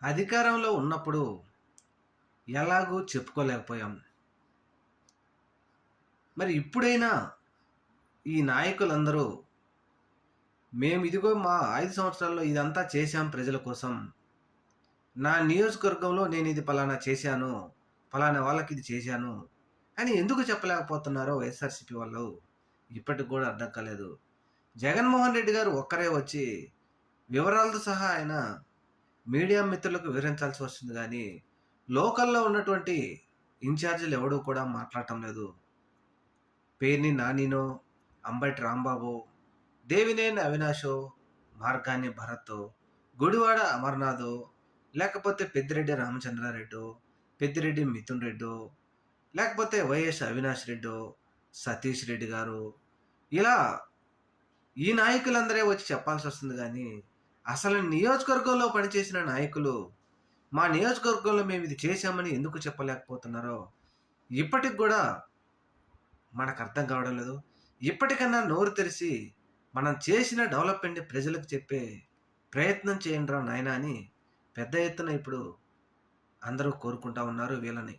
అధికారంలో ఉన్నప్పుడు ఎలాగూ చెప్పుకోలేకపోయాం. మరి ఇప్పుడైనా ఈ నాయకులందరూ మేము ఇదిగో మా 5 సంవత్సరాల్లో ఇదంతా చేశాం ప్రజల కోసం. నా నియోజకవర్గంలో నేను ఇది పలానా చేశాను. పలానా వాళ్ళకి ఇది చేశాను అని ఎందుకు చెప్పలేకపోతున్నారో వైఎస్ఆర్‌సీపీ వాళ్ళు ఇప్పటికి కూడా అర్థం కాలేదు. జగన్మోహన్ రెడ్డి గారు ఒక్కరే వచ్చి వివరాలతో సహా ఆయన మీడియా మిత్రులకు వివరించాల్సి వస్తుంది గానీ, లోకల్‌లో ఉన్నటువంటి ఇన్‌చార్జీలు ఎవడు కూడా మాట్లాడటం లేదు. పేర్ని నానినో, అంబటి రాంబాబో, దేవినేని అవినాషో, మార్గాని భరతో, గుడివాడ అమర్నాథో, లేకపోతే పెద్దిరెడ్డి రామచంద్రారెడ్డో, పెద్దిరెడ్డి మిథున్ రెడ్డో, లేకపోతే వైఎస్ అవినాష్ రెడ్డో, సతీష్ రెడ్డి గారు, ఇలా ఈ నాయకులందరే వచ్చి చెప్పాల్సొస్తుంది గానీ, అసలు నియోజకవర్గంలో పనిచేసిన నాయకులు, మా నియోజకవర్గంలో మేమిది చేశామని ఎందుకు చెప్పలేకపోతున్నారో ఇప్పటికి గూడా మనకర్థం కావడం లేదు. ఇప్పటికన్నా నోరు తెరిసి, మనం చేసిన డెవలప్‌మెంట్‌ని ప్రజలకు చెప్పే ప్రయత్నం చేయండిరా నాయనా అని పెద్ద ఎత్తున ఇప్పుడు అందరూ కోరుకుంటా ఉన్నారు వీళ్ళని.